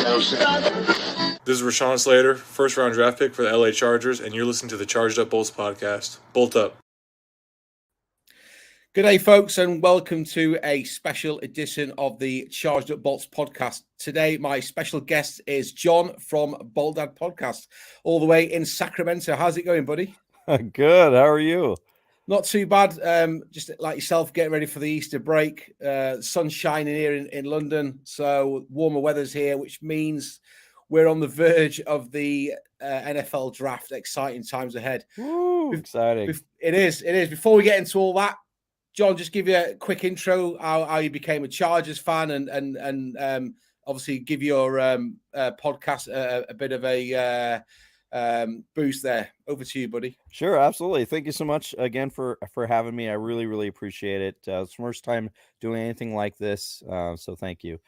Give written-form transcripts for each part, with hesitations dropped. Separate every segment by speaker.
Speaker 1: This is Rashawn Slater, first round draft pick for the LA Chargers, and you're listening to the Charged Up Bolts podcast. Bolt up.
Speaker 2: Good day, folks, and welcome to a special edition of the Charged Up Bolts podcast. Today, my special guest is John from Bolt Dad podcast, all the way in Sacramento. How's it going, buddy?
Speaker 3: Good. How are you?
Speaker 2: Not too bad. Just like yourself, getting ready for the Easter break. Sun shining here in London, so warmer weather's here, which means we're on the verge of the NFL draft. Exciting times ahead.
Speaker 3: Woo, exciting.
Speaker 2: It is. Before we get into all that, John, just give you a quick intro how you became a Chargers fan and obviously give your podcast a bit of a boost there. Over to you, buddy.
Speaker 3: Sure, absolutely. Thank you so much again for having me. I really appreciate it. It's the first time doing anything like this, so thank you.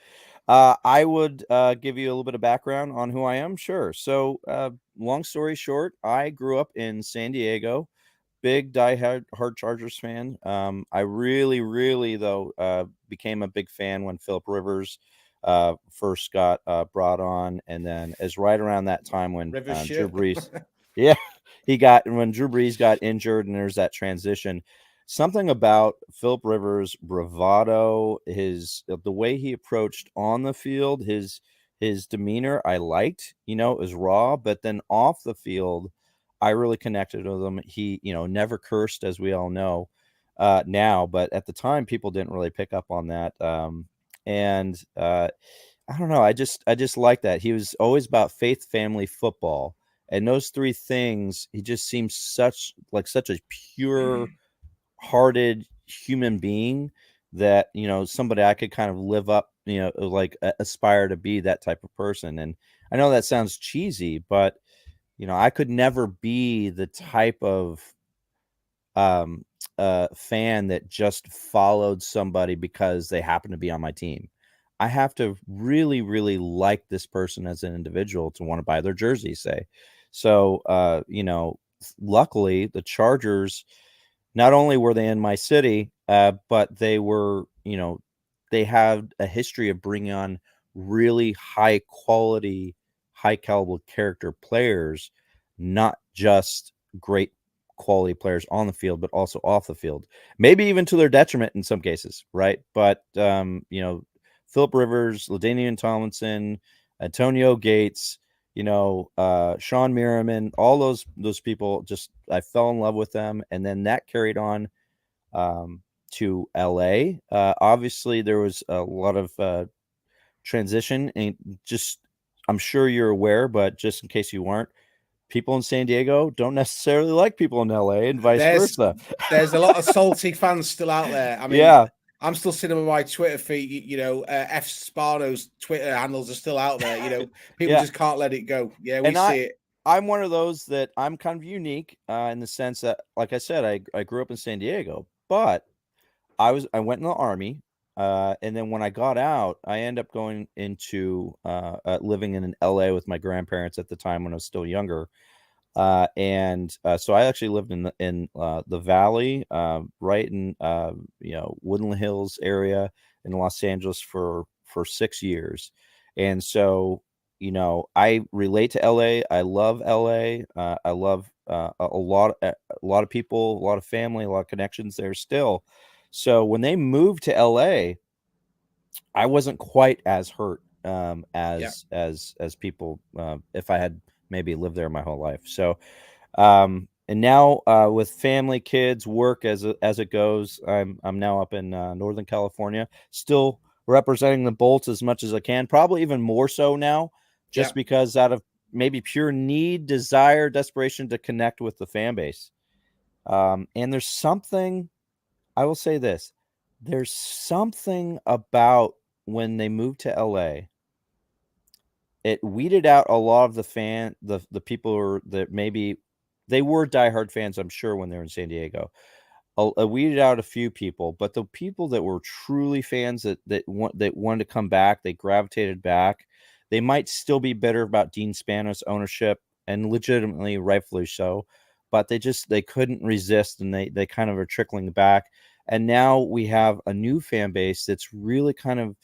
Speaker 3: I would give you a little bit of background on who I am. Sure. So long story short, I grew up in San Diego. Big diehard Chargers fan. I really though became a big fan when Philip Rivers first got brought on, and then is right around that time when Drew Brees, when Drew Brees got injured, and there's that transition. Something about Philip Rivers' bravado, the way he approached on the field, his demeanor, I liked. It was raw, but then off the field, I really connected with him. He, never cursed, as we all know now, but at the time, people didn't really pick up on that. And I don't know. I just like that. He was always about faith, family, football, and those three things. He just seems such a pure-hearted human being that somebody I could kind of live up, aspire to be that type of person. And I know that sounds cheesy, but I could never be the type of fan that just followed somebody because they happen to be on my team. I have to really like this person as an individual to want to buy their jersey, say. So, luckily the Chargers, not only were they in my city, but they were, they had a history of bringing on really high quality, high caliber character players, not just great quality players on the field, but also off the field, maybe even to their detriment in some cases. Right. But, Philip Rivers, LaDainian Tomlinson, Antonio Gates, Sean Merriman, all those people, just, I fell in love with them. And then that carried on, to LA. Obviously there was a lot of, transition, and just, I'm sure you're aware, but just in case you weren't, people in San Diego don't necessarily like people in LA, and vice versa.
Speaker 2: There's a lot of salty fans still out there. I mean,
Speaker 3: yeah.
Speaker 2: I'm still sitting on my Twitter feed. F. Spano's Twitter handles are still out there. People just can't let it go. Yeah, we see it.
Speaker 3: I'm one of those that I'm kind of unique in the sense that, like I said, I grew up in San Diego, but I went in the Army. And then when I got out, I ended up going into living in LA with my grandparents at the time when I was still younger. So I actually lived in the Valley, right in Woodland Hills area in Los Angeles for 6 years. And so, I relate to LA. I love LA. I love a lot of people, a lot of family, a lot of connections there still. So when they moved to LA, I wasn't quite as hurt as people if I had maybe lived there my whole life. So and now with family, kids, work as it goes, I'm now up in Northern California, still representing the Bolts as much as I can, probably even more so now, just because out of maybe pure need, desire, desperation to connect with the fan base. And there's something, I will say this, there's something about when they moved to LA, it weeded out a lot of the people that maybe they were diehard fans, I'm sure, when they were in San Diego. Weeded out a few people, but the people that were truly fans that wanted to come back, they gravitated back. They might still be bitter about Dean Spanos' ownership, and legitimately, rightfully so, but they couldn't resist, and they kind of are trickling back. And now we have a new fan base that's really kind of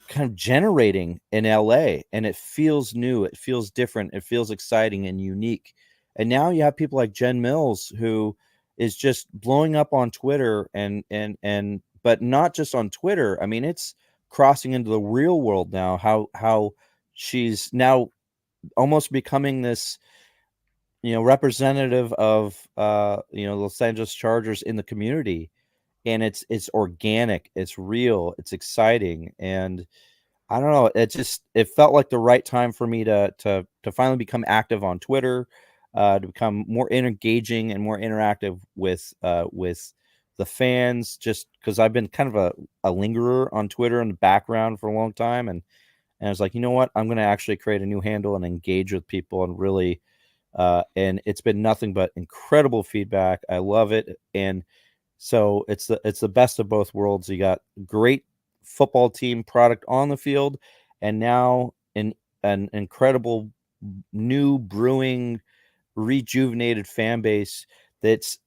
Speaker 3: kind of generating in LA, and it feels new, it feels different, it feels exciting and unique. And now you have people like Jen Mills, who is just blowing up on Twitter, and but not just on Twitter. I mean, it's crossing into the real world now. How she's now almost becoming this, representative of Los Angeles Chargers in the community, and it's organic, it's real, it's exciting, and I don't know, it felt like the right time for me to finally become active on Twitter, to become more engaging and more interactive with the fans, just because I've been kind of a lingerer on Twitter in the background for a long time, and I was like, you know what, I'm going to actually create a new handle and engage with people, and really, and it's been nothing but incredible feedback. I love it, and so it's the best of both worlds. You got great football team product on the field, and now an incredible new brewing, rejuvenated fan base that's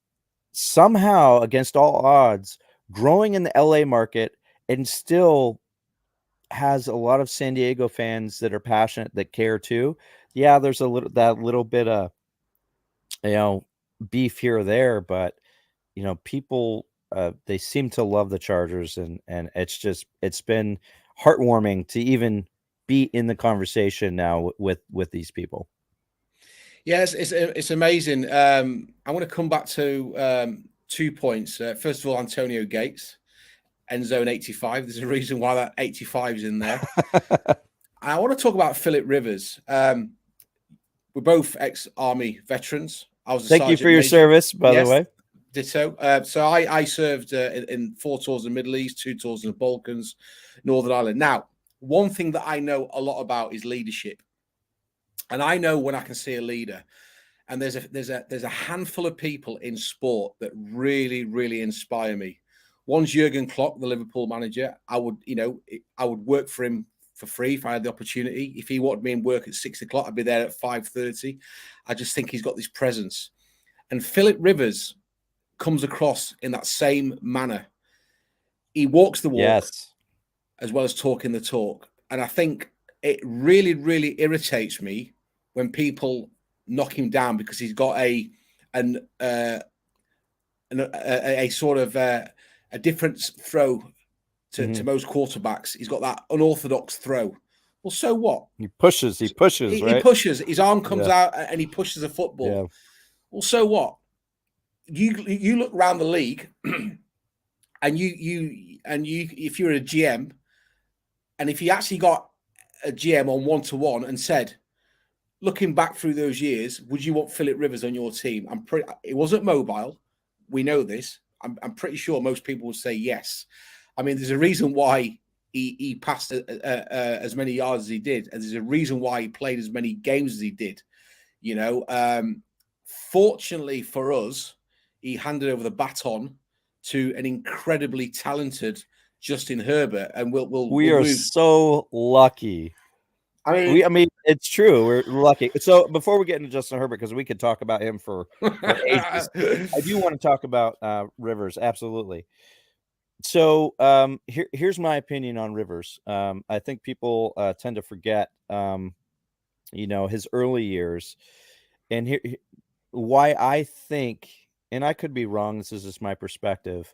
Speaker 3: somehow, against all odds, growing in the LA market, and still has a lot of San Diego fans that are passionate, that care too. Yeah, there's that little bit of, beef here or there, but people, they seem to love the Chargers, and it's been heartwarming to even be in the conversation now with these people.
Speaker 2: Yes, it's amazing. I want to come back to 2 points. First of all, Antonio Gates, end zone 85. There's a reason why that 85 is in there. I want to talk about Philip Rivers. We're both ex-Army veterans. I was a
Speaker 3: Thank you for your service, by the way.
Speaker 2: Ditto. So I served in 4 tours in the Middle East, 2 tours in the Balkans, Northern Ireland. Now, one thing that I know a lot about is leadership, and I know when I can see a leader. And there's a handful of people in sport that really, really inspire me. One's Jurgen Klopp, the Liverpool manager. I would work for him for free if I had the opportunity. If he wanted me in work at 6 o'clock, I'd be there at 5:30. I just think he's got this presence. And Philip Rivers comes across in that same manner. He walks the walk,
Speaker 3: yes,
Speaker 2: as well as talking the talk. And I think it really, really irritates me when people knock him down because he's got a sort of a different throw to most quarterbacks. He's got that unorthodox throw. Well, so what?
Speaker 3: He pushes, right?
Speaker 2: He pushes. His arm comes out and he pushes a football. Yeah. Well, so what? You look around the league, and you if you're a GM, and if you actually got a GM on 1-to-1 and said, looking back through those years, would you want Philip Rivers on your team? It wasn't mobile. We know this. I'm pretty sure most people would say yes. I mean, there's a reason why he passed as many yards as he did, and there's a reason why he played as many games as he did. Fortunately for us, he handed over the baton to an incredibly talented Justin Herbert, and
Speaker 3: we are so lucky. I mean, it's true. We're lucky. So before we get into Justin Herbert, because we could talk about him for ages, I do want to talk about Rivers. Absolutely. So here's my opinion on Rivers. I think people tend to forget, his early years, and here why I think, and I could be wrong. This is just my perspective.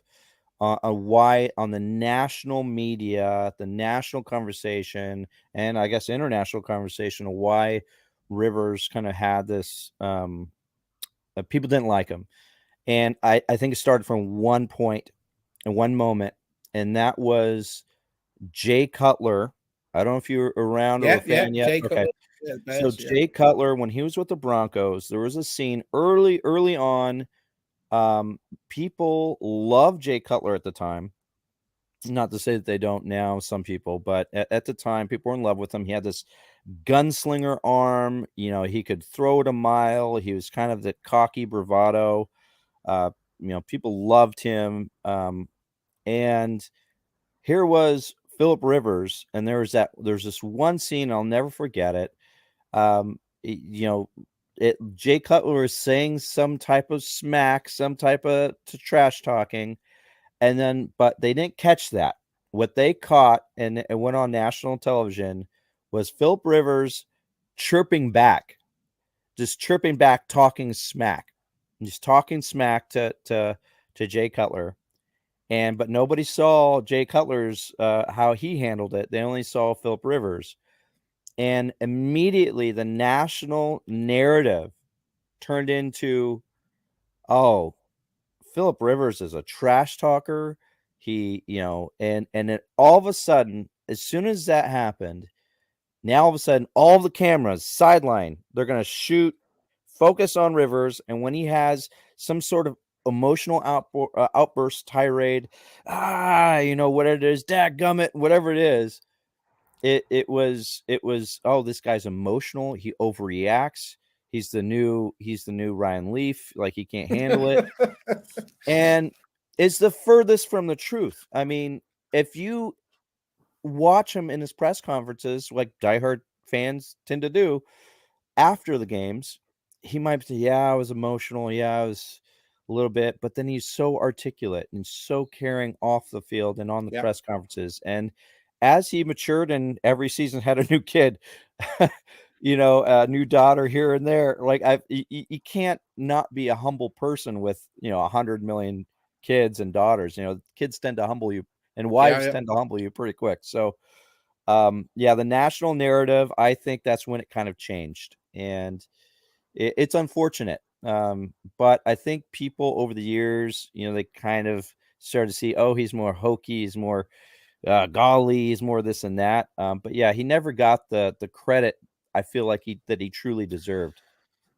Speaker 3: Why on the national media, the national conversation, and I guess international conversation, of why Rivers kind of had this, people didn't like him. And I think it started from one point and one moment, and that was Jay Cutler. I don't know if you were around or a fan yet.
Speaker 2: Jay
Speaker 3: okay.
Speaker 2: Cutler. Yeah, Bears,
Speaker 3: so Jay Cutler, when he was with the Broncos, there was a scene early on. People loved Jay Cutler at the time. Not to say that they don't now, some people, but at the time, people were in love with him. He had this gunslinger arm. He could throw it a mile. He was kind of the cocky bravado. People loved him. And here was Philip Rivers, and there's this one scene, I'll never forget it. Jay Cutler was saying some type of smack, some type of trash talking, but they didn't catch that. what they caught and it went on national television was Philip Rivers chirping back, talking smack, to Jay Cutler. But nobody saw Jay Cutler's how he handled it. They only saw Philip Rivers. And immediately the national narrative turned into, oh, Philip Rivers is a trash talker. He, and then all of a sudden, as soon as that happened, now all of a sudden, all the cameras sideline, they're going to focus on Rivers. And when he has some sort of emotional outburst, tirade, whatever it is, dadgummit, whatever it is, it was, oh, this guy's emotional. He overreacts. He's the new Ryan Leaf. Like, he can't handle it. And it's the furthest from the truth. I mean, if you watch him in his press conferences, like diehard fans tend to do after the games, he might say, yeah, I was emotional. Yeah, I was a little bit, but then he's so articulate and so caring off the field and on the press conferences. And as he matured and every season had a new kid, a new daughter here and there, like you can't not be a humble person with, 100 million kids and daughters. Kids tend to humble you and wives tend to humble you pretty quick. So, the national narrative, I think that's when it kind of changed, and it's unfortunate. But I think people over the years, they kind of started to see, oh, he's more hokey, he's more golly, he's more this and that. But yeah, he never got the credit I feel like he truly deserved.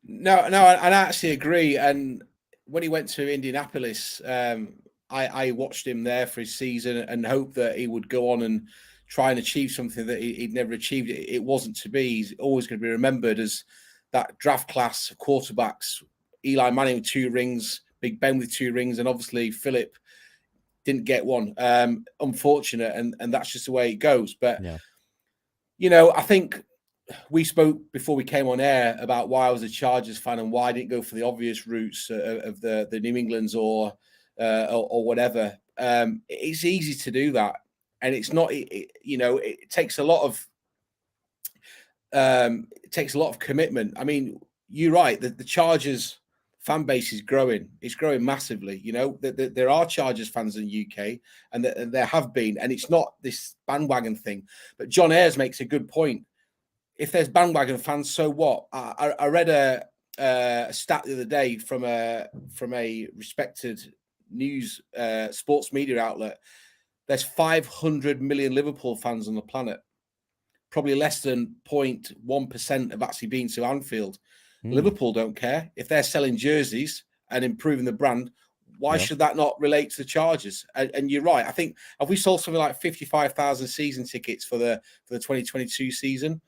Speaker 2: No, I actually agree. And when he went to Indianapolis, I watched him there for his season and hoped that he would go on and try and achieve something that he'd never achieved. It wasn't to be. He's always going to be remembered as that draft class of quarterbacks. Eli Manning with 2 rings, Big Ben with 2 rings, and obviously Philip didn't get one. Unfortunate, and that's just the way it goes. But, I think we spoke before we came on air about why I was a Chargers fan and why I didn't go for the obvious routes of the New Englands or whatever. It's easy to do that, and it's not. It takes a lot of commitment. I mean, you're right. The Chargers fan base is growing. It's growing massively. There are Chargers fans in the UK, and there have been, and it's not this bandwagon thing. But John Ayres makes a good point. If there's bandwagon fans, so what? I read a stat the other day from a respected news sports media outlet. There's 500 million Liverpool fans on the planet. Probably less than 0.1% have actually been to Anfield. Liverpool don't care. If they're selling jerseys and improving the brand, why should that not relate to the Chargers? And you're right. I think, have we sold something like 55,000 season tickets for the 2022 season?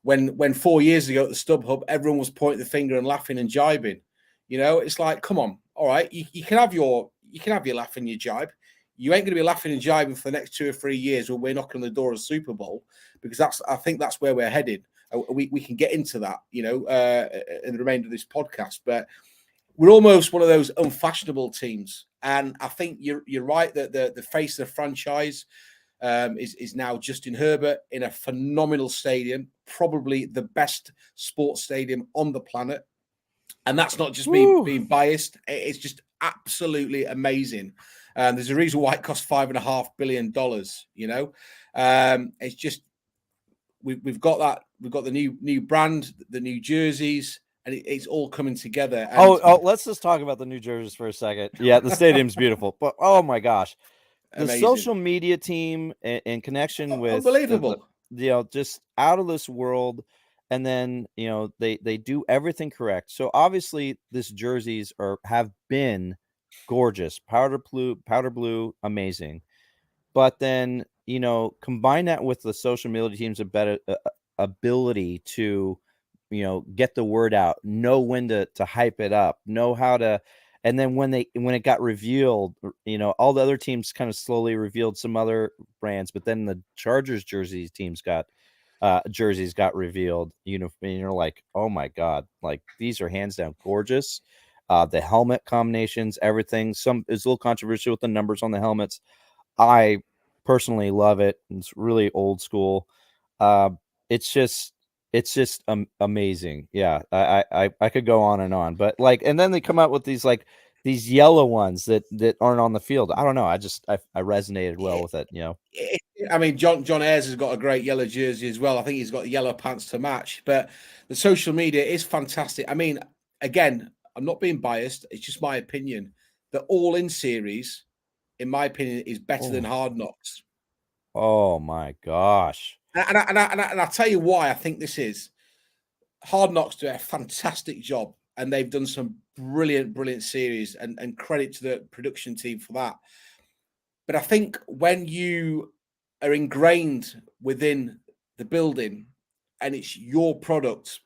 Speaker 2: When 4 years ago at the StubHub, everyone was pointing the finger and laughing and jibing. It's like, come on, all right, you can have your laugh and your jibe. You ain't going to be laughing and jibing for the next 2 or 3 years when we're knocking on the door of the Super Bowl, because I think that's where we're headed. We can get into that, in the remainder of this podcast, but we're almost one of those unfashionable teams. And I think you're right that the face of the franchise is now Justin Herbert in a phenomenal stadium, probably the best sports stadium on the planet. And that's not just me being biased. It's just absolutely amazing. There's a reason why it costs $5.5 billion. It's just we've got that. We've got the new brand, the new jerseys, and it's all coming together. And
Speaker 3: let's just talk about the new jerseys for a second. Yeah, the stadium's beautiful, but oh my gosh, the social media team in connection with
Speaker 2: unbelievable.
Speaker 3: Just out of this world. And then, they do everything correct. So obviously these jerseys have been gorgeous, powder blue, amazing. But then, combine that with the social media team's ability to, get the word out, know when to hype it up, know how to. And then when it got revealed, all the other teams kind of slowly revealed some other brands, but then the Chargers jerseys got revealed, and you're like, oh my God, like these are hands down gorgeous. The helmet combinations, everything. It's a little controversial with the numbers on the helmets. I personally love it. It's really old school. It's just amazing. Yeah, I could go on and on, but like, and then they come out with these yellow ones that aren't on the field. I don't know. I resonated well with it.
Speaker 2: I mean, John Ayres has got a great yellow jersey as well. I think he's got yellow pants to match. But the social media is fantastic. I mean, again, I'm not being biased. It's just my opinion. The All In series, in my opinion, is better than Hard Knocks.
Speaker 3: Oh my gosh!
Speaker 2: And I'll tell you why I think this is. Hard Knocks do a fantastic job, and they've done some brilliant series, and credit to the production team for that. But I think when you are ingrained within the building and it's your product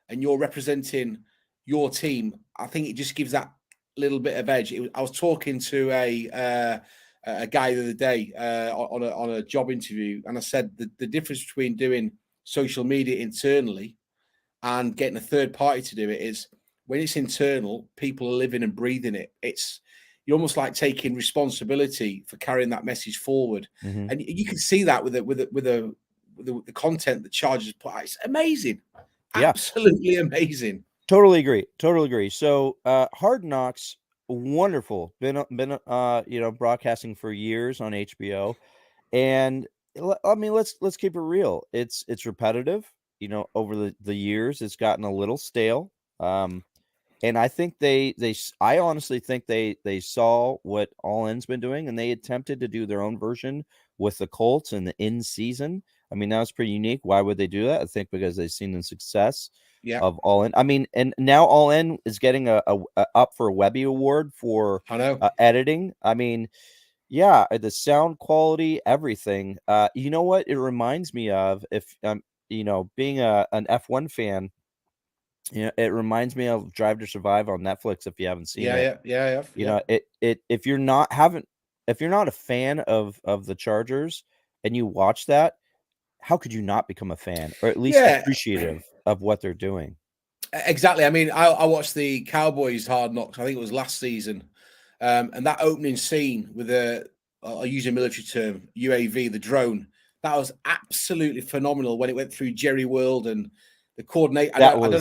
Speaker 2: and you're representing your team, I think it just gives that little bit of edge. I was talking to a guy the other day on a job interview, and I said the difference between doing social media internally and getting a third party to do it is when it's internal, people are living and breathing it. You're almost like taking responsibility for carrying that message forward, and you can see that with the content that Chargers put out. It's amazing, absolutely amazing.
Speaker 3: Totally agree. So, Hard Knocks, wonderful. Been broadcasting for years on HBO, and I mean, let's keep it real. It's repetitive. Over the years, it's gotten a little stale. And I think I honestly think they saw what All In's been doing, and they attempted to do their own version with the Colts and the in season. I mean, that was pretty unique. Why would they do that? I think because they've seen the success of All In. I mean, and now All In is getting a up for a Webby Award for editing. I mean, yeah, the sound quality, everything. You know what? It reminds me of, if being an F1 fan. It reminds me of Drive to Survive on Netflix. If you haven't seen it, if you're not a fan of the Chargers and you watch that, how could you not become a fan, or at least appreciative of what they're doing?
Speaker 2: Exactly. I mean, I watched the Cowboys Hard Knocks. I think it was last season, and that opening scene with I'll use a military term, UAV, the drone. That was absolutely phenomenal when it went through Jerry World and the coordinate. I don't know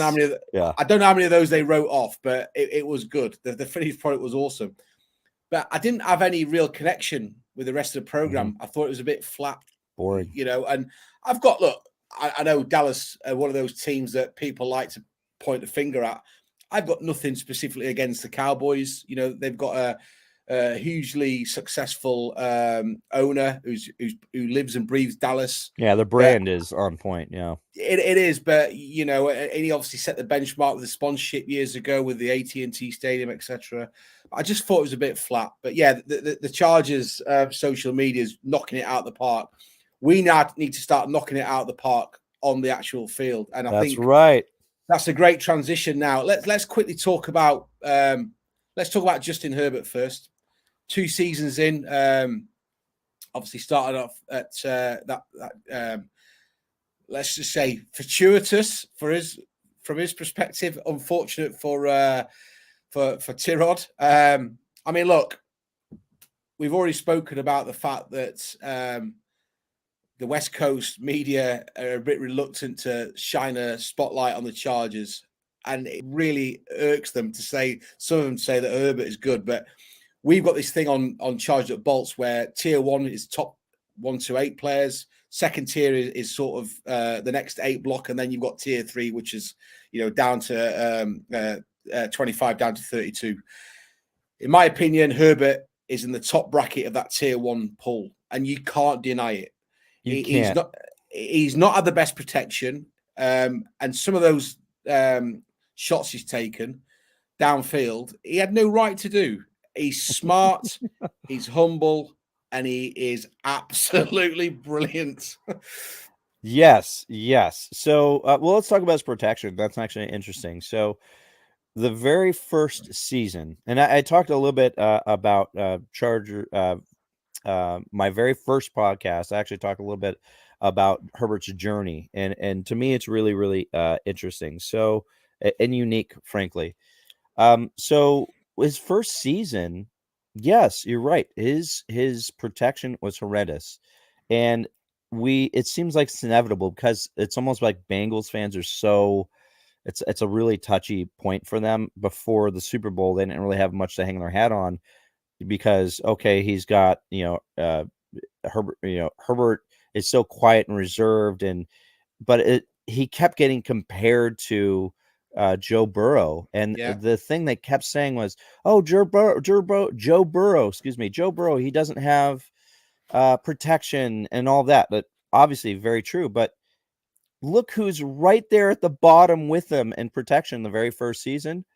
Speaker 2: how many of those they wrote off, but it was good. The finished product was awesome. But I didn't have any real connection with the rest of the program. I thought it was a bit flat,
Speaker 3: boring.
Speaker 2: And I know Dallas are one of those teams that people like to point a finger at. I've got nothing specifically against the Cowboys. They've got a hugely successful owner who lives and breathes Dallas.
Speaker 3: Yeah, the brand is on point. Yeah,
Speaker 2: it is. But and he obviously set the benchmark with the sponsorship years ago with the AT&T Stadium, etc. I just thought it was a bit flat. But yeah, the Chargers social media is knocking it out of the park. We now need to start knocking it out of the park on the actual field, and I think
Speaker 3: right.
Speaker 2: That's a great transition. Now let's quickly talk about Justin Herbert first. 2 seasons in, obviously started off at let's just say fortuitous from his perspective, unfortunate for Tyrod. I mean, look, we've already spoken about the fact that the West Coast media are a bit reluctant to shine a spotlight on the Chargers, and it really irks them to say, some of them say that Herbert is good, but we've got this thing on Charged Up Bolts where tier 1 is top 1 to 8 players. Second tier is sort of the next 8 block, and then you've got tier 3, which is down to 25 down to 32. In my opinion, Herbert is in the top bracket of that tier 1 pool, and you can't deny it. He's not had the best protection, and some of those shots he's taken downfield, he had no right to do. He's smart, he's humble, and he is absolutely brilliant.
Speaker 3: Yes. So, let's talk about his protection. That's actually interesting. So, the very first season, and I talked a little bit about Charger. My very first podcast, I actually talked a little bit about Herbert's journey, and to me, it's really, really interesting. So, and unique, frankly. So his first season, Yes, you're right. His protection was horrendous, and it seems like it's inevitable because it's almost like Bengals fans are so. It's a really touchy point for them. Before the Super Bowl, they didn't really have much to hang their hat on because okay, he's got Herbert is so quiet and reserved, but he kept getting compared to Joe Burrow, and the thing they kept saying was, "Oh, Joe Burrow, excuse me, Joe Burrow, he doesn't have protection and all that." But obviously, very true. But look who's right there at the bottom with him in protection the very first season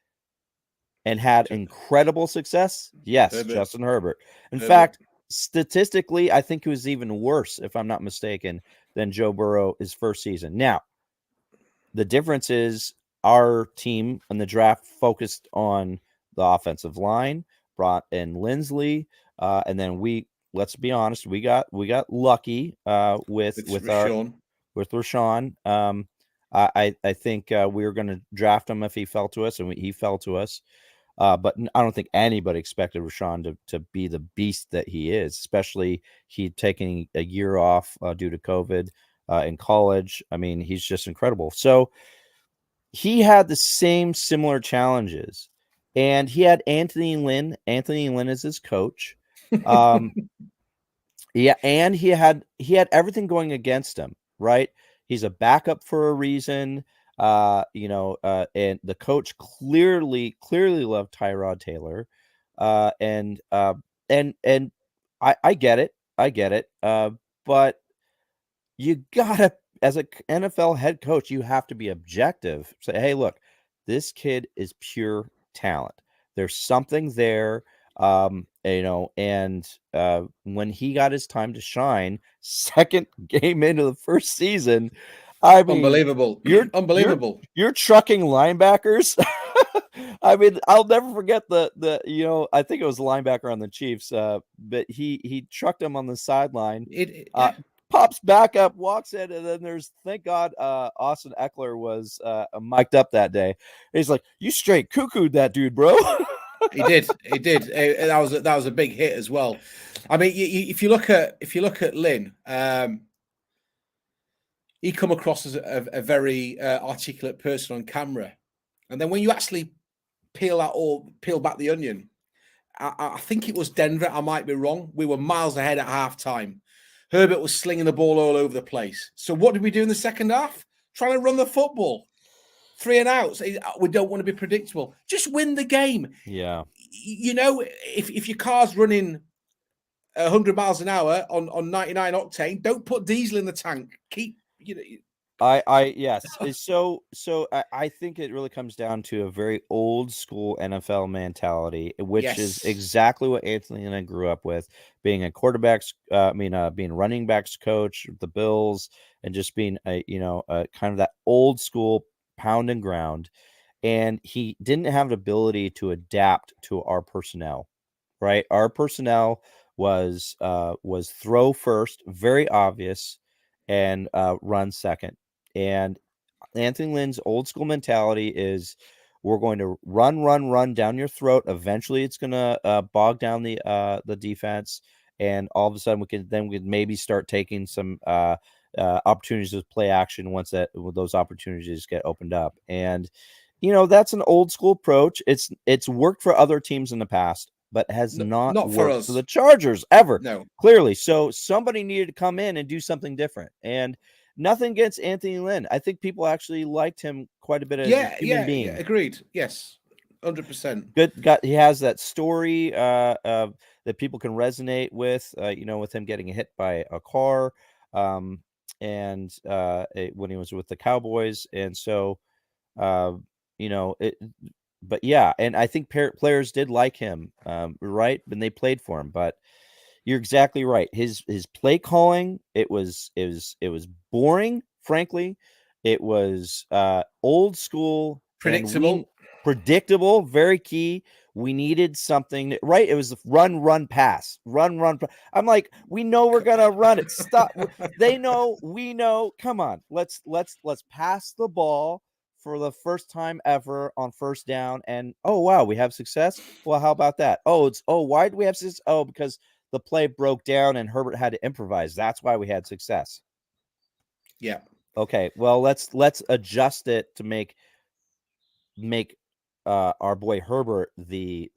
Speaker 3: and had incredible success. Yes,
Speaker 1: Herbert.
Speaker 3: Justin Herbert. In fact, statistically, I think it was even worse, if I'm not mistaken, than Joe Burrow his first season. Now, the difference is our team in the draft focused on the offensive line, brought in Lindsley, and then let's be honest, we got lucky with Rashawn. I think we were going to draft him if he fell to us, and he fell to us. But I don't think anybody expected Rashawn to be the beast that he is, especially he taking a year off due to COVID in college. I mean, he's just incredible. So he had the similar challenges, and he had Anthony Lynn. Anthony Lynn is his coach. Yeah, and he had everything going against him, right? He's a backup for a reason. And the coach clearly loved Tyrod Taylor. And I get it. But you gotta, as a NFL head coach, you have to be objective. Say, hey, look, this kid is pure talent. There's something there. And when he got his time to shine, second game into the first season, I mean,
Speaker 2: unbelievable.
Speaker 3: You're trucking linebackers. I mean, I'll never forget the I think it was the linebacker on the Chiefs, but he trucked him on the sideline. Pops back up, walks in, and then there's, thank God, Austin Eckler was mic'd up that day. He's like, "You straight cuckooed that dude, bro."
Speaker 2: He did. That was a big hit as well. I mean, if you look at Lynn, he come across as a very articulate person on camera, and then when you actually peel back the onion, I think it was Denver. I might be wrong. We were miles ahead at halftime. Herbert was slinging the ball all over the place. So what did we do in the second half? Trying to run the football. 3 and outs. We don't want to be predictable. Just win the game.
Speaker 3: Yeah.
Speaker 2: If your car's running 100 miles an hour on 99 octane, don't put diesel in the tank. Keep,
Speaker 3: yes. So I think it really comes down to a very old school NFL mentality, which is exactly what Anthony and I grew up with, being a being running backs coach of the Bills, and just being a kind of that old school pound and ground. And he didn't have the ability to adapt to our personnel, right? Our personnel was throw first, very obvious, and run second. And Anthony Lynn's old school mentality is, we're going to run down your throat. Eventually, it's going to bog down the defense, and all of a sudden we could maybe start taking some opportunities to play action once those opportunities get opened up. And that's an old school approach. It's worked for other teams in the past, but has not worked for us, for the Chargers ever.
Speaker 2: No,
Speaker 3: clearly. So somebody needed to come in and do something different. And nothing against Anthony Lynn. I think people actually liked him quite a bit as a human being.
Speaker 2: Yeah, agreed. Yes, 100%.
Speaker 3: Good. He has that story that people can resonate with. With him getting hit by a car, and when he was with the Cowboys, and so but yeah, and I think players did like him, right? When they played for him. But you're exactly right. His play calling, it was boring, frankly. It was old school, predictable, very key. We needed something, right? It was run, pass, run. I'm like, we know we're gonna run it. Stop. They know, we know. Come on, let's pass the ball for the first time ever on first down, and oh wow, we have success. Well, how about that? Why do we have success? Oh, because the play broke down and Herbert had to improvise. That's why we had success.
Speaker 2: Yeah.
Speaker 3: Okay, well let's adjust it to make our boy Herbert the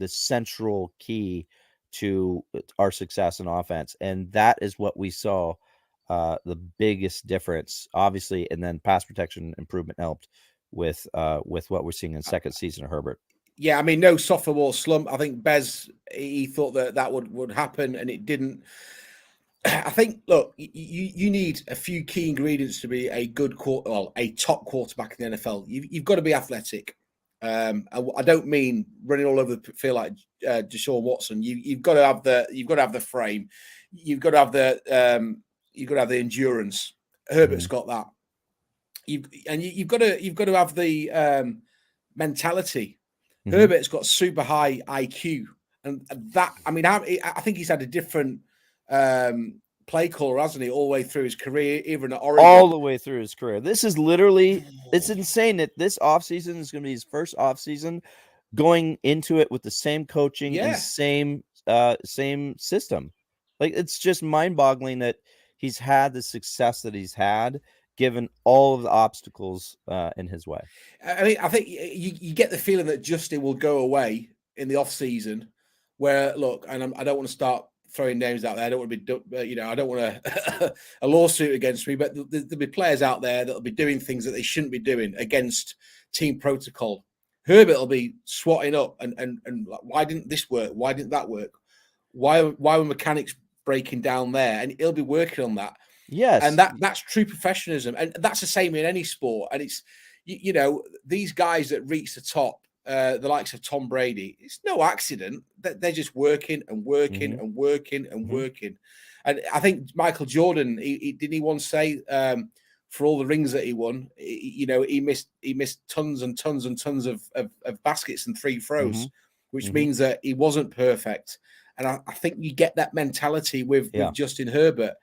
Speaker 3: central key to our success in offense, and that is what we saw. The biggest difference, obviously, and then pass protection improvement helped with what we're seeing in the second season of Herbert.
Speaker 2: Yeah, I mean, no sophomore slump. I think Bez, he thought that would happen, and it didn't. I think, look, you need a few key ingredients to be a good a top quarterback in the NFL. You've got to be athletic. I don't mean running all over the field like Deshaun Watson. You've got to have the frame. You've got to have the endurance. Herbert's got that. You've got to have the mentality. Herbert's got super high IQ, and that, I mean, I think he's had a different play caller, hasn't he, all the way through his career, even at Oregon.
Speaker 3: All the way through his career. This is literally, it's insane that this offseason is going to be his first offseason going into it with the same coaching and same system. Like, it's just mind-boggling that he's had the success that he's had, given all of the obstacles in his way.
Speaker 2: I mean, I think you get the feeling that Justin will go away in the offseason, where, look, and I don't want to start throwing names out there. I don't want to be, I don't want a lawsuit against me, but there'll be players out there that'll be doing things that they shouldn't be doing against team protocol. Herbert will be swatting up and why didn't this work? Why didn't that work? Why were mechanics breaking down there? And he'll be working on that.
Speaker 3: Yes.
Speaker 2: And that's true professionalism. And that's the same in any sport. And it's, these guys that reach the top, the likes of Tom Brady, it's no accident that they're just working and working and working and working. And I think Michael Jordan, he didn't he once say, for all the rings that he won, he missed tons and tons and tons of baskets and free throws, which means that he wasn't perfect. And I think you get that mentality with Justin Herbert.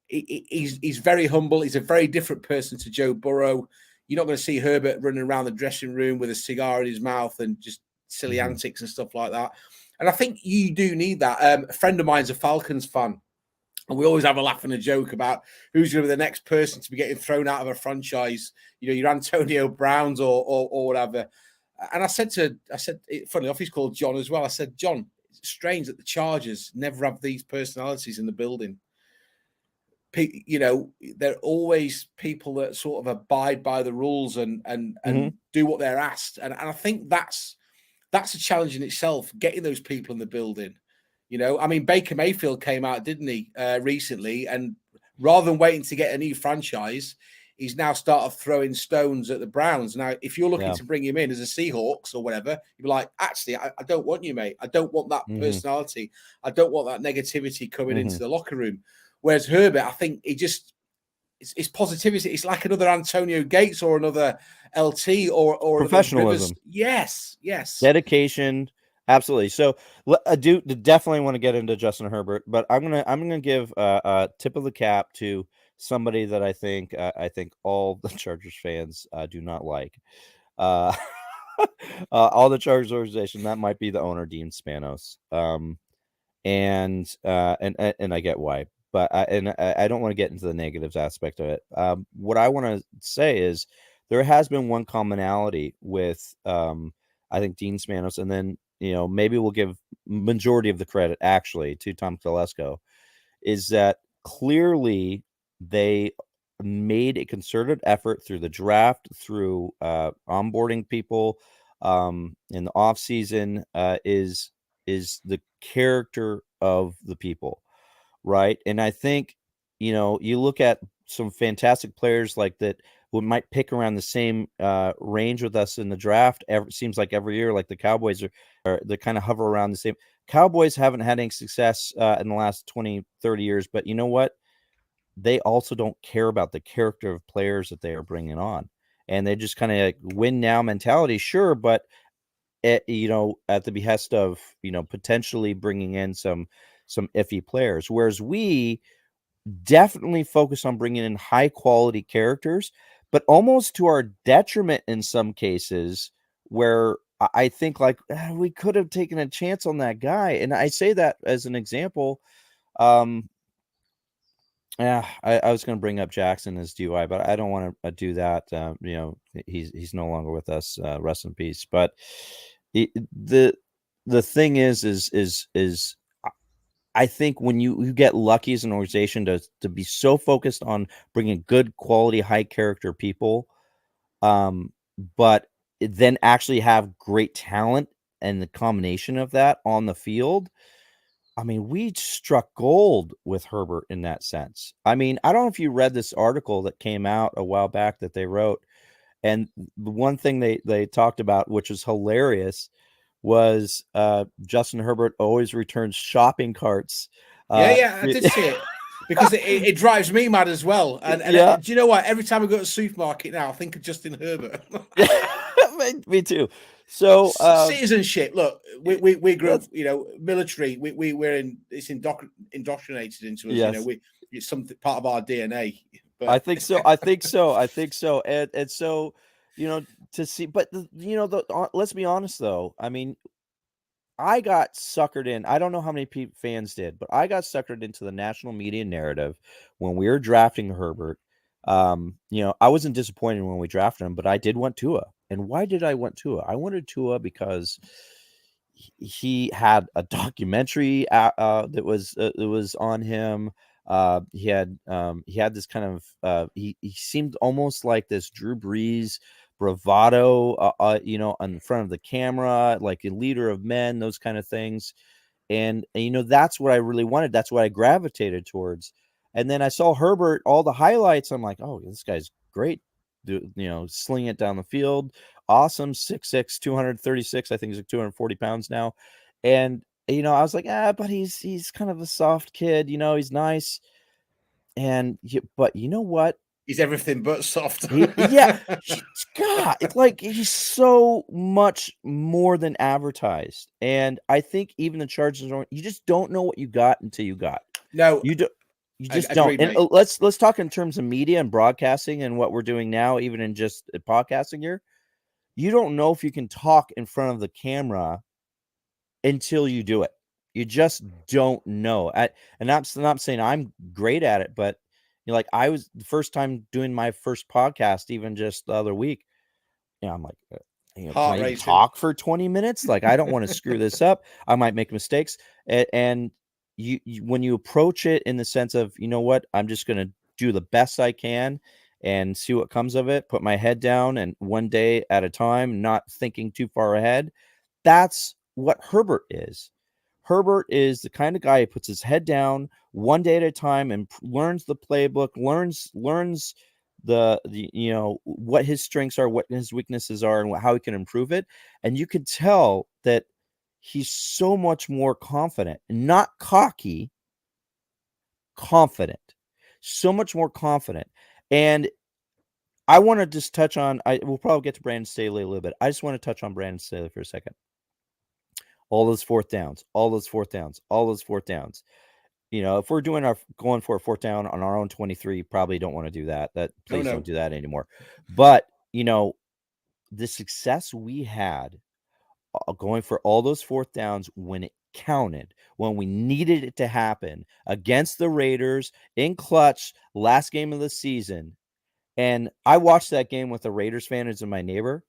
Speaker 2: He's very humble. He's a very different person to Joe Burrow. You're not going to see Herbert running around the dressing room with a cigar in his mouth and just silly antics and stuff like that. And I think you do need that. A friend of mine's a Falcons fan, and we always have a laugh and a joke about who's going to be the next person to be getting thrown out of a franchise. Your Antonio Browns or whatever. And I said, funny enough, he's called John as well. I said, John, it's strange that the Chargers never have these personalities in the building. They're always people that sort of abide by the rules and do what they're asked. And I think that's a challenge in itself, getting those people in the building. I mean, Baker Mayfield came out, didn't he, recently? And rather than waiting to get a new franchise, he's now started throwing stones at the Browns. Now, if you're looking to bring him in as a Seahawks or whatever, you'd be like, actually, I don't want you, mate. I don't want that personality. I don't want that negativity coming into the locker room. Whereas Herbert, I think it's positivity. It's like another Antonio Gates or another LT or
Speaker 3: professionalism.
Speaker 2: Yes.
Speaker 3: Dedication. Absolutely. So I do definitely want to get into Justin Herbert, but I'm gonna give a tip of the cap to somebody that I think all the Chargers fans do not like. All the Chargers organization, that might be the owner, Dean Spanos. And I get why. But I don't want to get into the negatives aspect of it. What I want to say is there has been one commonality with I think Dean Spanos, and then maybe we'll give majority of the credit actually to Tom Telesco, is that clearly they made a concerted effort through the draft, through onboarding people in the off season, is the character of the people. Right. And I think, you look at some fantastic players like that who might pick around the same range with us in the draft. Seems like every year, like the Cowboys they kind of hover around the same. Cowboys haven't had any success in the last 20, 30 years. But you know what? They also don't care about the character of players that they are bringing on. And they just kind of win now mentality. Sure. But, at the behest of, potentially bringing in some iffy players, whereas we definitely focus on bringing in high quality characters but almost to our detriment in some cases, where I think like we could have taken a chance on that guy. And I say that as an example. Yeah, I was going to bring up Jackson as DUI, but I don't want to do that. He's no longer with us. Rest in peace. But the thing is I think when you get lucky as an organization to be so focused on bringing good quality, high character people, but then actually have great talent and the combination of that on the field. I mean, we struck gold with Herbert in that sense. I mean, I don't know if you read this article that came out a while back that they wrote. And the one thing they talked about, which was hilarious, was Justin Herbert always returns shopping carts.
Speaker 2: I did see it because it drives me mad as well. And
Speaker 3: Yeah.
Speaker 2: Do you know what? Every time I go to the supermarket now, I think of Justin Herbert.
Speaker 3: Me too. So
Speaker 2: citizenship. Look, we grew up, military. We're it's indoctrinated into us.
Speaker 3: Yes.
Speaker 2: It's something part of our DNA. But
Speaker 3: I think so. And so, to see, but let's be honest though. I mean, I got suckered in. I don't know how many fans did, but I got suckered into the national media narrative when we were drafting Herbert. I wasn't disappointed when we drafted him, but I did want Tua. And why did I want Tua? I wanted Tua because he had a documentary that was on him. He had this kind of he seemed almost like this Drew Brees bravado, in front of the camera, like a leader of men, those kind of things. And that's what I really wanted. That's what I gravitated towards. And then I saw Herbert, all the highlights. I'm like, oh, this guy's great. Sling it down the field. Awesome. 6'6", 236. I think he's like 240 pounds now. And, I was like, but he's kind of a soft kid. He's nice. But you know what?
Speaker 2: He's everything but soft.
Speaker 3: God, it's like he's so much more than advertised. And I think even the Chargers, you just don't know what you got until you got.
Speaker 2: No,
Speaker 3: you don't. You just
Speaker 2: don't.
Speaker 3: And let's talk in terms of media and broadcasting and what we're doing now, even in just podcasting here. You don't know if you can talk in front of the camera until you do it. You just don't know. And I'm not saying I'm great at it, but like I was the first time doing my first podcast, even just the other week. I'm like, can I talk for 20 minutes? Like, I don't want to screw this up. I might make mistakes. And you when you approach it in the sense of, you know what, I'm just going to do the best I can and see what comes of it, put my head down and one day at a time, not thinking too far ahead. That's what Herbert is. Herbert is the kind of guy who puts his head down one day at a time and learns the playbook, learns the what his strengths are, what his weaknesses are, and how he can improve it. And you can tell that he's so much more confident, not cocky, confident, so much more confident. And I want to just touch on, we'll probably get to Brandon Staley a little bit. I just want to touch on Brandon Staley for a second. All those fourth downs. If we're going for a fourth down on our own 23, probably don't want to do that. Please don't do that anymore. But, the success we had going for all those fourth downs when it counted, when we needed it to happen against the Raiders in clutch, last game of the season. And I watched that game with a Raiders fan as my neighbor.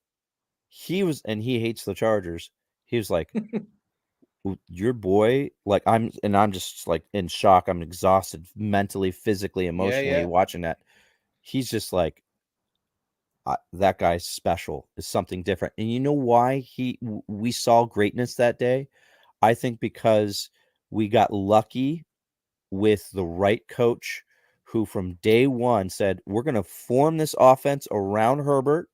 Speaker 3: He hates the Chargers. He was like, your boy, like I'm just like in shock. I'm exhausted mentally, physically, emotionally watching that. He's just like, that guy's special, is something different. And you know why we saw greatness that day? I think because we got lucky with the right coach who from day one said, we're going to form this offense around Herbert.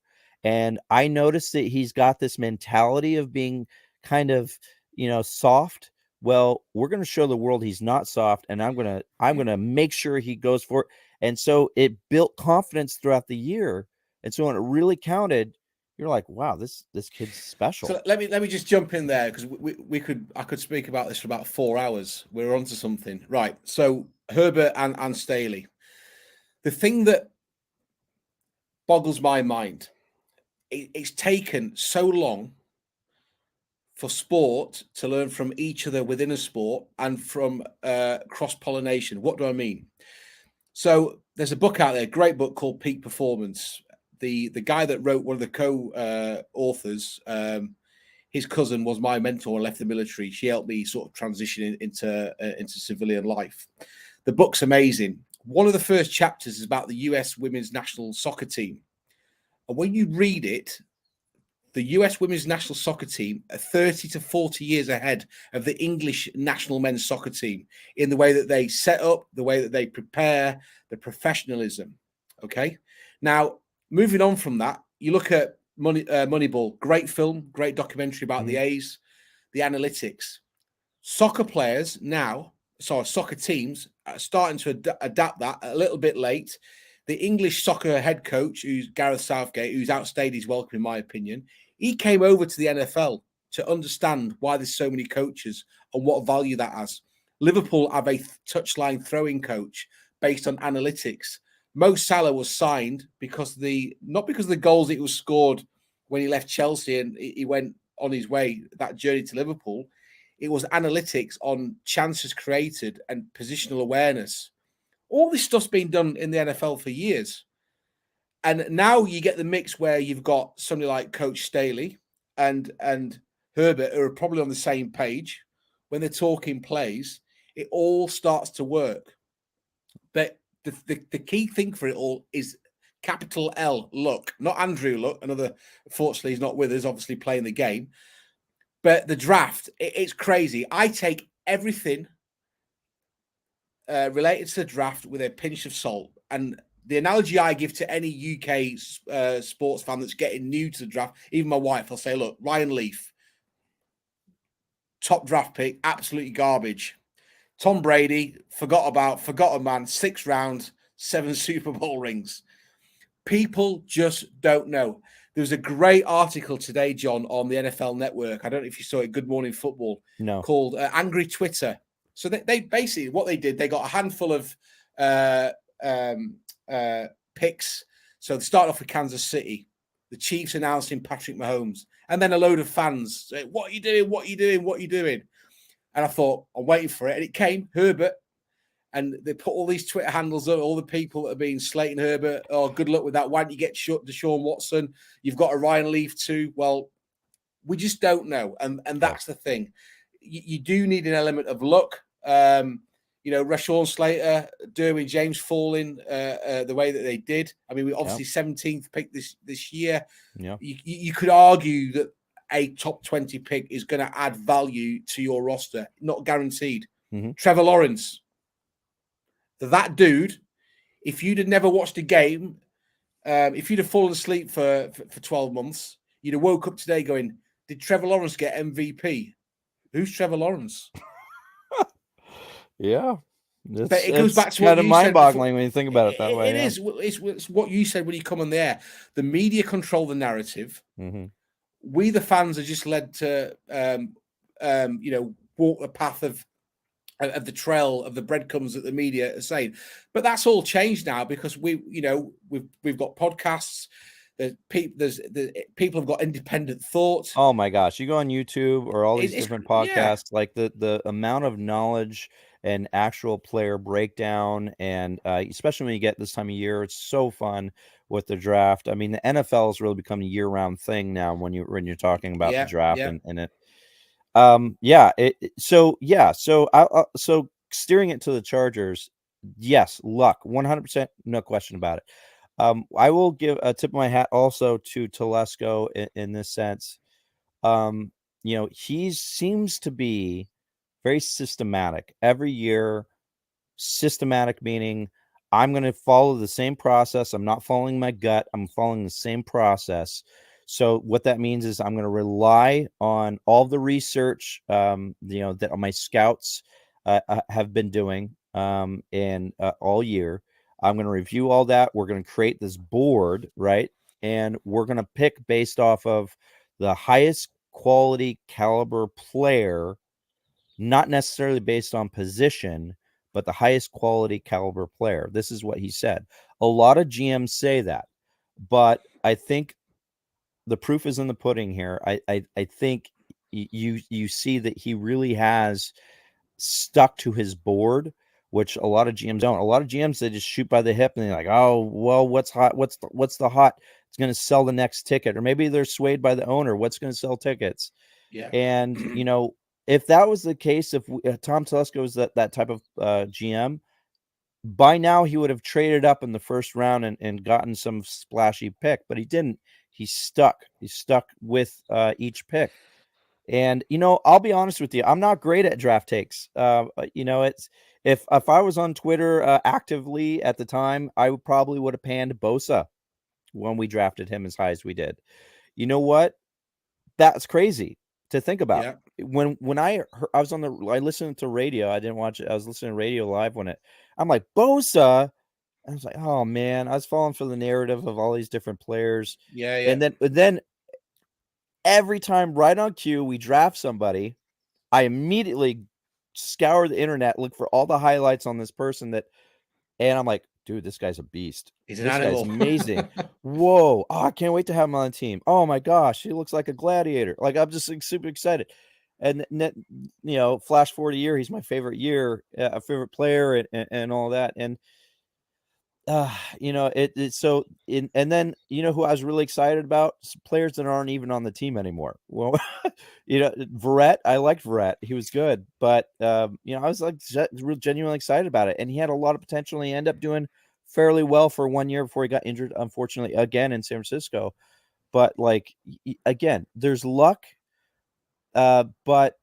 Speaker 3: And I noticed that he's got this mentality of being kind of, soft. Well, we're going to show the world he's not soft, and I'm going to make sure he goes for it. And so it built confidence throughout the year. And so when it really counted, you're like, wow, this kid's special.
Speaker 2: So let me just jump in there because I could speak about this for about 4 hours. We're onto something, right? So Herbert and Staley. The thing that boggles my mind. It's taken so long for sport to learn from each other within a sport and from cross-pollination. What do I mean? So there's a book out there, great book called Peak Performance. The guy that wrote, one of the co-authors, his cousin was my mentor and left the military. She helped me sort of transition into civilian life. The book's amazing. One of the first chapters is about the US women's national soccer team. And when you read it, the US women's national soccer team are 30 to 40 years ahead of the English national men's soccer team in the way that they set up, the way that they prepare, the professionalism. Okay. Now, moving on from that, you look at Moneyball, great film, great documentary about the A's, the analytics. Soccer players now, soccer teams are starting to adapt that a little bit late. The English soccer head coach, who's Gareth Southgate, who's outstayed his welcome, in my opinion, he came over to the NFL to understand why there's so many coaches and what value that has. Liverpool have a touchline throwing coach based on analytics. Mo Salah was signed because not because of the goals that was scored when he left Chelsea and he went on his way, that journey to Liverpool. It was analytics on chances created and positional awareness. All this stuff's been done in the NFL for years. And now you get the mix where you've got somebody like Coach Staley and Herbert who are probably on the same page. When they're talking plays, it all starts to work. But the key thing for it all is capital L, luck. Not Andrew Luck. Fortunately, he's not with us, obviously playing the game. But the draft, it's crazy. I take everything related to the draft with a pinch of salt. And the analogy I give to any UK sports fan that's getting new to the draft, even my wife, I'll say, look, Ryan Leaf, top draft pick, absolutely garbage. Tom Brady, forgotten man, 6th round, 7 Super Bowl rings. People just don't know. There was a great article today, John, on the NFL Network. I don't know if you saw it, Good Morning Football, called Angry Twitter. So they basically, what they did, they got a handful of picks. So they started off with Kansas City. The Chiefs announcing Patrick Mahomes. And then a load of fans say, what are you doing? What are you doing? What are you doing? And I thought, I'm waiting for it. And it came, Herbert. And they put all these Twitter handles on, all the people that have been slating Herbert. Oh, good luck with that. Why don't you get Deshaun Watson? You've got a Ryan Leaf too. Well, we just don't know. And that's the thing. You do need an element of luck. Rashawn Slater, Derwin James falling the way that they did. I mean, we obviously 17th pick this year. Yeah. You could argue that a top 20 pick is going to add value to your roster. Not guaranteed. Trevor Lawrence. That dude, if you'd have never watched a game, if you'd have fallen asleep for 12 months, you'd have woke up today going, did Trevor Lawrence get MVP? Who's Trevor Lawrence?
Speaker 3: Yeah.
Speaker 2: But it goes back to what
Speaker 3: kind of mind-boggling when you think about it that way.
Speaker 2: It is. It's what you said when you come on the air. The media control the narrative. We, the fans, are just led to, walk the path of the trail of the breadcrumbs that the media are saying. But that's all changed now because we've got podcasts. People have got independent thought.
Speaker 3: Oh my gosh, you go on YouTube or all these different podcasts, like the amount of knowledge and actual player breakdown, and especially when you get this time of year, it's so fun with the draft. I mean, the NFL has really become a year-round thing now when you're talking about the draft and it. So steering it to the Chargers, yes, luck, 100%, no question about it. I will give a tip of my hat also to Telesco in this sense. He seems to be very systematic every year. Systematic meaning I'm going to follow the same process. I'm not following my gut. I'm following the same process. So what that means is I'm going to rely on all the research, that my scouts have been doing and all year. I'm going to review all that. We're going to create this board, right? And we're going to pick based off of the highest quality caliber player, not necessarily based on position, but the highest quality caliber player. This is what he said. A lot of GMs say that. but I think the proof is in the pudding here. I think you see that he really has stuck to his board, which a lot of GMs don't. A lot of GMs, they just shoot by the hip and they're like, oh, well, what's hot? What's the hot? It's going to sell the next ticket. Or maybe they're swayed by the owner. What's going to sell tickets?
Speaker 2: Yeah.
Speaker 3: And, if that was the case, if Tom Telesco was that type of GM, by now he would have traded up in the first round and gotten some splashy pick, but he didn't. He's stuck with each pick. And I'll be honest with you, I'm not great at draft takes. It's if I was on Twitter actively at the time, I probably would have panned Bosa when we drafted him as high as we did. You know what? That's crazy to think about.
Speaker 2: Yeah.
Speaker 3: When I listened to radio. I didn't watch it. I was listening to radio live I'm like, Bosa. I was like, oh man, I was falling for the narrative of all these different players.
Speaker 2: Yeah.
Speaker 3: And then every time right on cue we draft somebody, I immediately scour the internet, look for all the highlights on this person and I'm like, dude, this guy's a beast.
Speaker 2: He's an
Speaker 3: This
Speaker 2: animal.
Speaker 3: guy's amazing. Whoa. Oh, I can't wait to have him on the team. Oh my gosh, he looks like a gladiator. Like, I'm just super excited. And flash forward a year, he's my favorite a favorite player and all that. And so and then who I was really excited about? Some players that aren't even on the team anymore. Well, Verrett, I liked Verrett. He was good, but I was like genuinely excited about it, and he had a lot of potential. And he ended up doing fairly well for 1 year before he got injured, unfortunately, again in San Francisco. But again, there's luck, but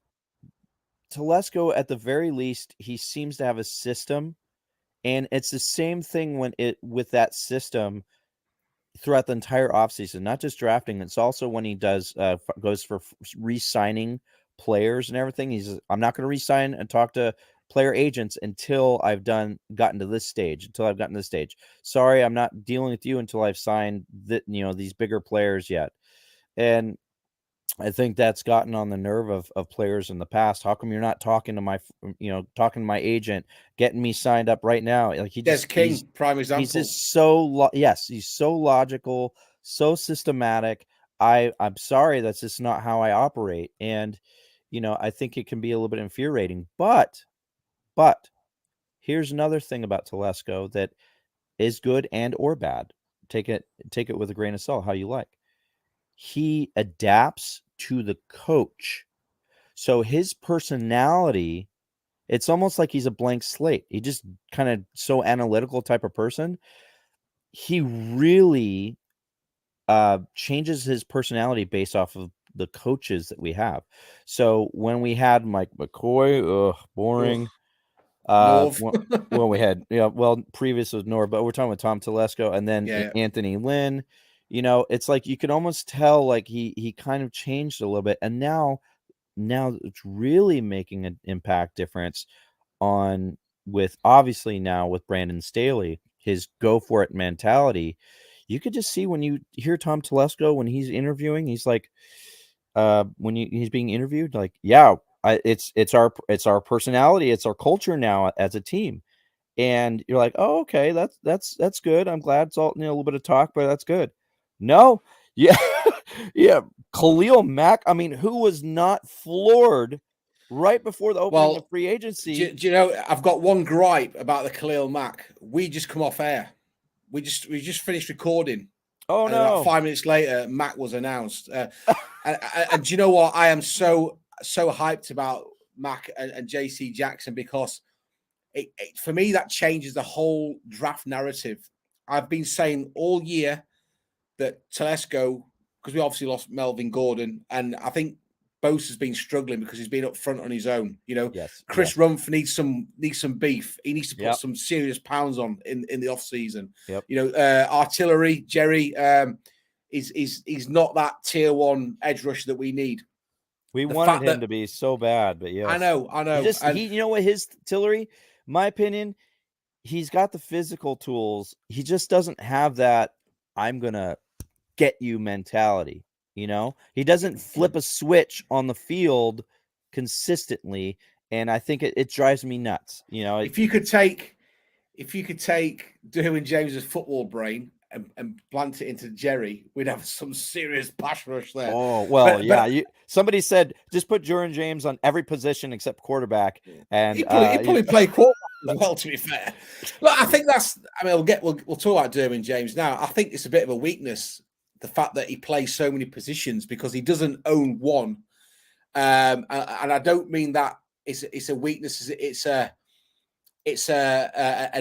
Speaker 3: Telesco, at the very least, he seems to have a system. And it's the same thing with that system throughout the entire offseason, not just drafting. It's also when he goes for re-signing players and everything. I'm not going to re-sign and talk to player agents until I've gotten to this stage. Sorry, I'm not dealing with you until I've signed these bigger players yet. And I think that's gotten on the nerve of players in the past. How come you're not talking to my agent, getting me signed up right now? Like
Speaker 2: King, prime example.
Speaker 3: He's just he's so logical, so systematic. I'm sorry, that's just not how I operate. And I think it can be a little bit infuriating. But here's another thing about Telesco that is good and or bad. Take it with a grain of salt, how you like. He adapts to the coach. So his personality, it's almost like he's a blank slate. He just kind of so analytical type of person. He really changes his personality based off of the coaches that we have. So when we had Mike McCoy, boring. When we had, previous was Norv, but we're talking with Tom Telesco and then Anthony Lynn. It's like you could almost tell like he kind of changed a little bit, and now it's really making an impact difference with Brandon Staley, his go for it mentality. You could just see when you hear Tom Telesco when he's interviewing, he's like, he's being interviewed, like, it's our personality, it's our culture now as a team. And you're like, oh, okay, that's good. I'm glad it's all a little bit of talk, but that's good. No, yeah, yeah. Khalil Mack. I mean, who was not floored right before the opening of free agency?
Speaker 2: Do you know? I've got one gripe about the Khalil Mack. We just come off air. We just finished recording.
Speaker 3: Oh no!
Speaker 2: About 5 minutes later, Mack was announced. And do you know what? I am so hyped about Mack and JC Jackson because for me that changes the whole draft narrative. I've been saying all year that Telesco, because we obviously lost Melvin Gordon, and I think Bose has been struggling because he's been up front on his own.
Speaker 3: Yes,
Speaker 2: Chris Rumph needs some beef. He needs to put some serious pounds on in the off season.
Speaker 3: Yep.
Speaker 2: Artillery, Jerry, he's not that tier 1 edge rusher that we need.
Speaker 3: We wanted him to be so bad, but yes.
Speaker 2: I know.
Speaker 3: His Tillery, my opinion, he's got the physical tools. He just doesn't have that I'm gonna get you mentality. He doesn't flip a switch on the field consistently, and I think it drives me nuts. If
Speaker 2: you could take Derwin James's football brain and plant it into Jerry, we'd have some serious pass rush there.
Speaker 3: Oh, well,
Speaker 2: But
Speaker 3: somebody sasaid just put Derwin James on every position except quarterback, and
Speaker 2: he probably played quarterback as well. To be fair, look, I think that's. I mean, we'll talk about Derwin James now. I think it's a bit of a weakness, the fact that he plays so many positions, because he doesn't own one. And I don't mean that it's a weakness. It's a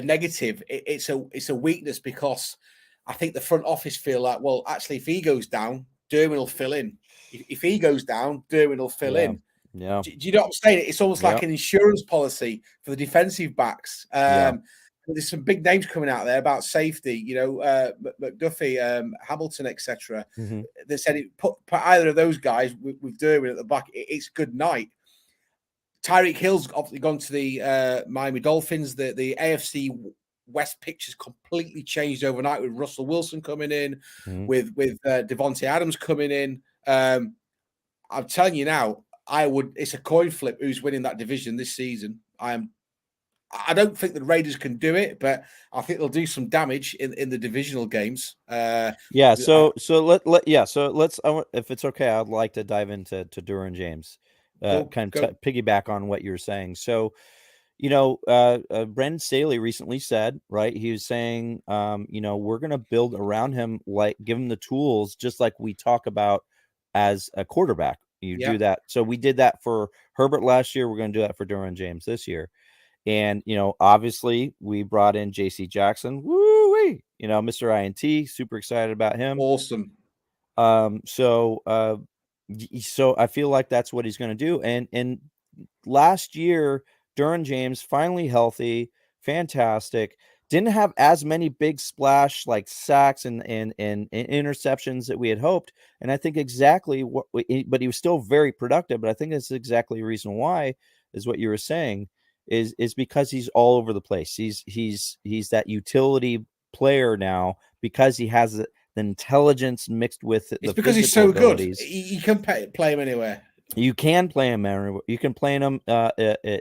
Speaker 2: negative. It's a weakness, because I think the front office feel like, well, actually, if he goes down, Derwin will fill in. If he goes down, Derwin will fill in.
Speaker 3: Yeah.
Speaker 2: Do you know what I'm saying? It's almost like an insurance policy for the defensive backs. There's some big names coming out there about safety, McDuffie, Hamilton, etc.
Speaker 3: Mm-hmm.
Speaker 2: They said put either of those guys with Derwin at the back, it's good night. Tyreek Hill's obviously gone to the Miami Dolphins. The AFC West picture's completely changed overnight, with Russell Wilson coming in, with Devontae Adams coming in. I'm telling you now, it's a coin flip who's winning that division this season. I don't think the Raiders can do it, but I think they'll do some damage in the divisional games. So let's if it's okay, I'd like to dive into Derwin James, piggyback on what you're saying. So, Brendan Staley recently said, right, he was saying, we're going to build around him, like give him the tools, just like we talk about as a quarterback. You do that. So we did that for Herbert last year. We're going to do that for Derwin James this year. And, obviously we brought in JC Jackson. Woo-wee! Mr. INT, super excited about him. Awesome.
Speaker 3: So I feel like that's what he's going to do. And last year, Derwin James finally healthy, fantastic. Didn't have as many big splash like sacks and interceptions that we had hoped. And I think exactly but he was still very productive. But I think that's exactly the reason why, is what you were saying, is because he's all over the place. He's that utility player now, because he has the intelligence mixed with it's the
Speaker 2: because he's so abilities. Good. You can play him anywhere.
Speaker 3: You can play him everywhere. You can play him.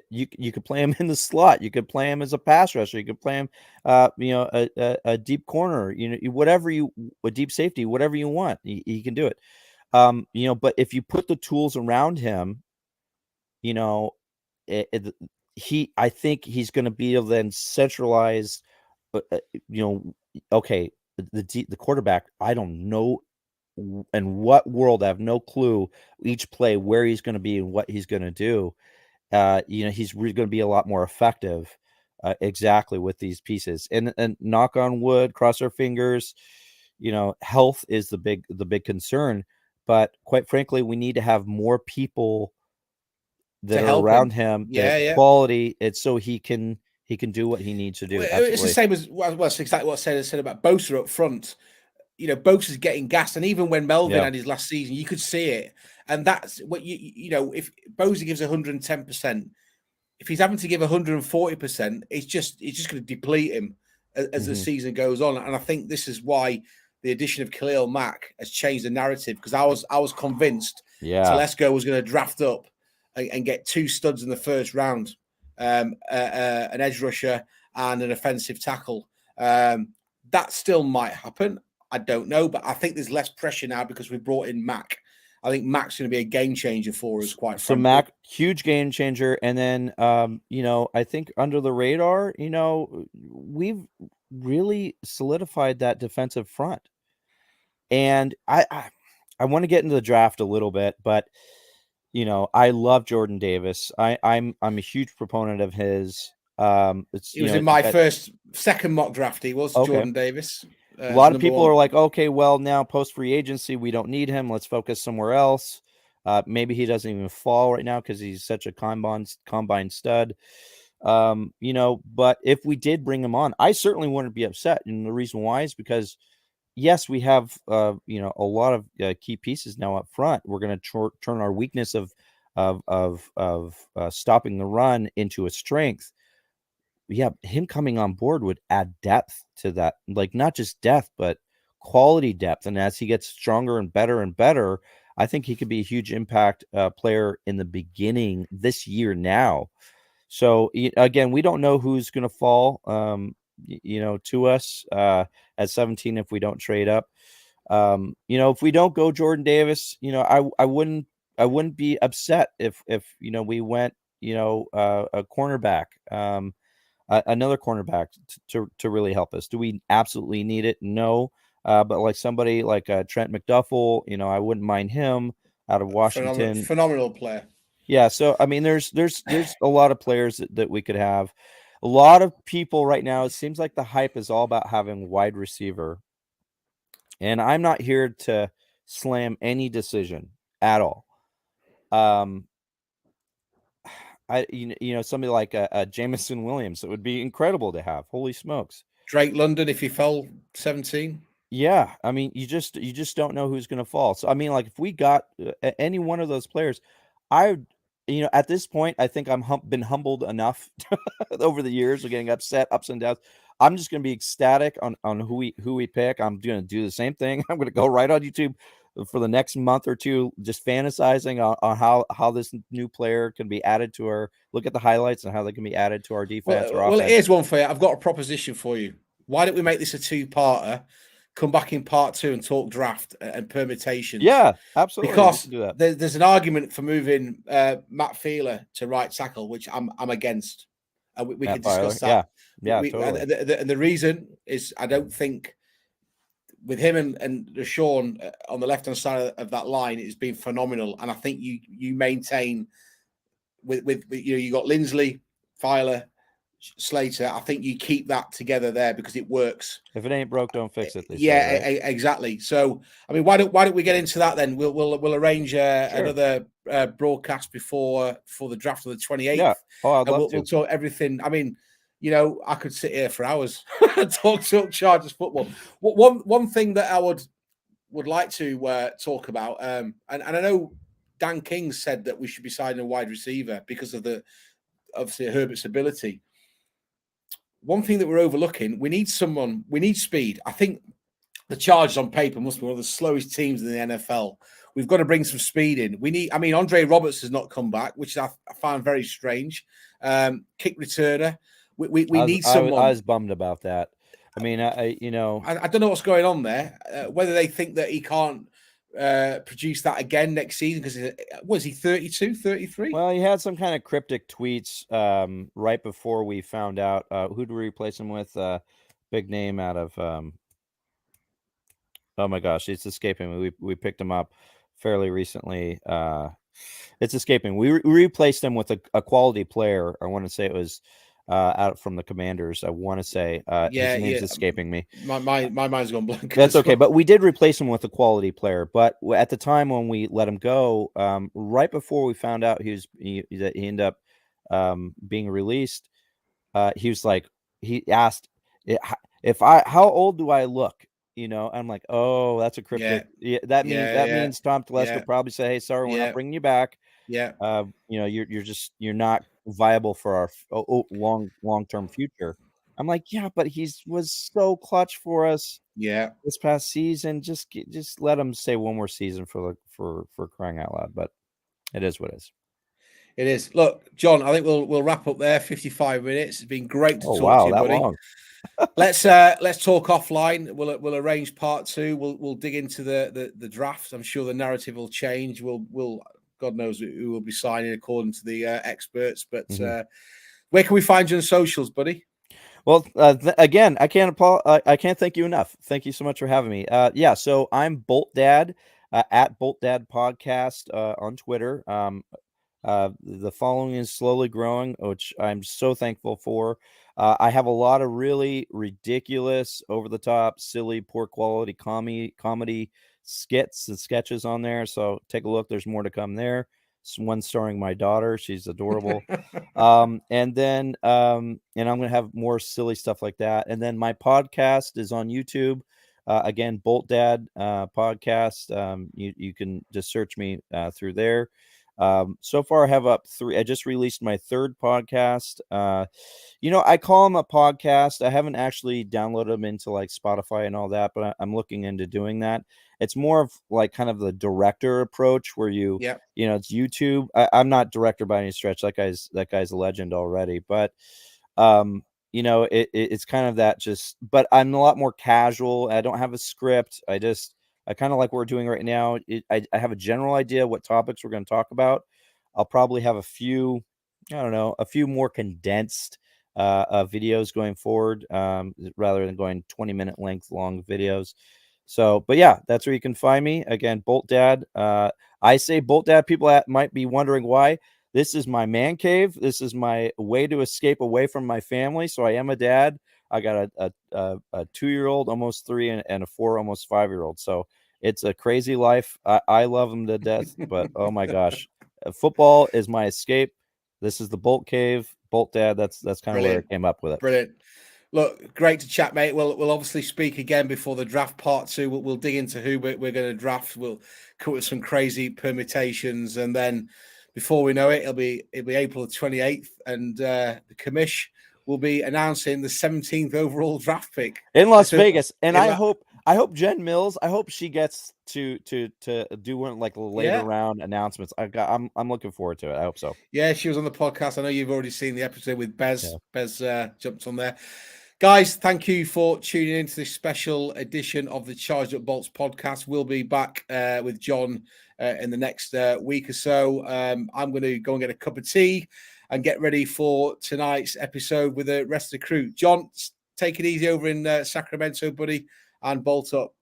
Speaker 3: You could play him in the slot. You could play him as a pass rusher. You could play him, a deep corner. A deep safety, whatever you want. He can do it. But if you put the tools around him, I think he's going to be able to then centralize. Okay, the quarterback, I don't know in what world, I have no clue each play where he's going to be and what he's going to do. He's really going to be a lot more effective, exactly with these pieces. And knock on wood, cross our fingers. Health is the big concern, but quite frankly, we need to have more people that are around him. Quality. It's so he can do what he needs to do.
Speaker 2: It's the same as it's exactly what I said about Bosa up front. Bosa's getting gassed, and even when Melvin had his last season, you could see it. And that's what if Bosa gives 110%, if he's having to give 140%, it's just going to deplete him as the season goes on. And I think this is why the addition of Khalil Mack has changed the narrative, because I was convinced Telesco was going to draft up and get two studs in the first round, an edge rusher and an offensive tackle. That still might happen. I don't know, but I think there's less pressure now because we brought in Mac. I think Mac's going to be a game changer for us, quite frankly. So
Speaker 3: Mac, huge game changer. And then, I think under the radar, we've really solidified that defensive front. And I want to get into the draft a little bit, but I love Jordan Davis. I'm a huge proponent of his.
Speaker 2: He was in my second mock draft. He was Jordan Davis.
Speaker 3: A lot of people are like, okay, well, now post free agency, we don't need him. Let's focus somewhere else. Maybe he doesn't even fall right now because he's such a combine stud. But if we did bring him on, I certainly wouldn't be upset. And the reason why is because, yes, we have a lot of key pieces now up front. We're going to turn our weakness of stopping the run into a strength. Yeah, him coming on board would add depth to that, like not just depth, but quality depth. And as he gets stronger and better, I think he could be a huge impact player in the beginning this year now. So again, we don't know who's going to fall, to us. at 17 if we don't trade up. If we don't go Jordan Davis, I wouldn't be upset if we went a cornerback, another cornerback to really help us. Do we absolutely need it? No. But like somebody like Trent McDuffel, I wouldn't mind him out of Washington.
Speaker 2: Phenomenal player.
Speaker 3: Yeah. So I mean, there's a lot of players that we could have. A lot of people right now, it seems like the hype is all about having wide receiver. And I'm not here to slam any decision at all. Somebody like a Jameson Williams, it would be incredible to have. Holy smokes.
Speaker 2: Drake London, if he fell 17.
Speaker 3: Yeah, I mean, you just don't know who's going to fall. So I mean, like if we got any one of those players, at this point, I think I'm been humbled enough over the years of getting upset, ups and downs. I'm just going to be ecstatic on who we pick. I'm going to do the same thing. I'm going to go right on YouTube for the next month or two, just fantasizing on how this new player can be added to our. Look at the highlights and how they can be added to our defense or offense.
Speaker 2: Well, here's one for you. I've got a proposition for you. Why don't we make this a two-parter? Come back in part 2 and talk draft and permutations.
Speaker 3: Yeah, absolutely.
Speaker 2: Because there's an argument for moving Matt Feeler to right tackle, which I'm against. And we can discuss that.
Speaker 3: Yeah, totally.
Speaker 2: And the reason is I don't think with him and Sean on the left-hand side of that line, it's been phenomenal. And I think you maintain with you got Lindsley, Filer, Slater. I think you keep that together there because it works.
Speaker 3: If it ain't broke, don't fix it.
Speaker 2: Yeah, right? Exactly. So, I mean, why don't we get into that then? We'll arrange sure. Another broadcast before the draft of the 28th.
Speaker 3: Yeah. Oh, I'd love to.
Speaker 2: We'll talk everything. I mean, I could sit here for hours and talk Chargers football. One thing that I would like to talk about, and I know Dan King said that we should be signing a wide receiver because of obviously Herbert's ability. One thing that we're overlooking, we need speed. I think the Chargers on paper must be one of the slowest teams in the NFL. We've got to bring some speed in. Andre Roberts has not come back, which I find very strange. Kick returner. We need someone.
Speaker 3: I was bummed about that. I mean, I
Speaker 2: don't know what's going on there. Whether they think that he can't produce that again next season because was he 32, 33?
Speaker 3: Well, he had some kind of cryptic tweets right before we found out who to replace him with. Big name out of oh my gosh, it's escaping me. We picked him up fairly recently. It's escaping. We replaced him with a quality player. I want to say it was out from the Commanders. I want to say his name's escaping me.
Speaker 2: My mind's gone blank.
Speaker 3: That's okay, but we did replace him with a quality player. But at the time when we let him go, right before we found out that he ended up being released, he was like, he asked how old do I look? I'm like, oh, that's a cryptic. Yeah, that means Tom Telesco probably said, hey, sorry, we're not bringing you back.
Speaker 2: Yeah.
Speaker 3: You're not viable for our long-term future. I'm like, yeah, but he was so clutch for us.
Speaker 2: Yeah.
Speaker 3: This past season, just let him stay one more season for crying out loud. But it is what it is.
Speaker 2: It is. Look, John, I think we'll wrap up there. 55 minutes. It's been great to talk to you, buddy.
Speaker 3: Long.
Speaker 2: Let's talk offline. We'll arrange part 2. We'll dig into the draft. I'm sure the narrative will change. We'll God knows who will be signing according to the experts. But where can we find you on socials, buddy?
Speaker 3: Well, again, I can't thank you enough. Thank you so much for having me. So I'm Bolt Dad at Bolt Dad Podcast on Twitter. The following is slowly growing, which I'm so thankful for. I have a lot of really ridiculous, over-the-top, silly, poor quality comedy skits and sketches on there. So take a look. There's more to come there. One starring my daughter. She's adorable. And then I'm going to have more silly stuff like that. And then my podcast is on YouTube. Again, Bolt Dad podcast. You can just search me through there. So far I have up 3. I just released my 3rd podcast. I call them a podcast. I haven't actually downloaded them into like Spotify and all that, but I'm looking into doing that. It's more of like kind of the director approach where it's YouTube. I'm not director by any stretch. That guy's a legend already, but it's kind of that but I'm a lot more casual. I don't have a script. I kind of like what we're doing right now. I have a general idea what topics we're going to talk about. I'll probably have a few more condensed videos going forward, rather than going 20-minute length long videos. So, but yeah, that's where you can find me. Again, Bolt Dad. I say Bolt Dad. People might be wondering why. This is my man cave. This is my way to escape away from my family. So I am a dad. I got a 2-year-old, almost 3, and a 4, almost 5-year-old. So it's a crazy life. I love them to death, but oh my gosh, football is my escape. This is the Bolt Cave, Bolt Dad. That's kind of where I came up with it.
Speaker 2: Brilliant. Look, great to chat, mate. We'll obviously speak again before the draft part 2. We'll dig into who we're going to draft. We'll come with some crazy permutations, and then before we know it, it'll be April the 28th, and the commish will be announcing the 17th overall draft pick
Speaker 3: in Las Vegas. And I hope Jen Mills, I hope she gets to do one like later round announcements. I'm looking forward to it. I hope so.
Speaker 2: Yeah, she was on the podcast. I know you've already seen the episode with Bez. Yeah. Bez jumped on there. Guys, thank you for tuning into this special edition of the Charged Up Bolts podcast. We'll be back with John in the next week or so. I'm going to go and get a cup of tea and get ready for tonight's episode with the rest of the crew. John, take it easy over in Sacramento, buddy, and bolt up.